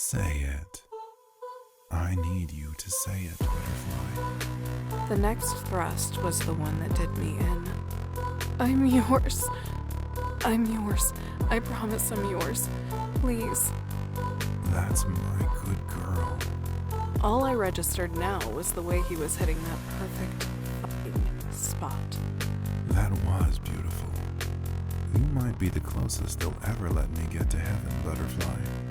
Say it. I need you to say it, Butterfly. The next thrust was the one that did me in. I'm yours. I'm yours. I promise I'm yours. Please. That's my good girl. All I registered now was the way he was hitting that perfect fucking spot. That was beautiful. You might be the closest they'll ever let me get to heaven, Butterfly.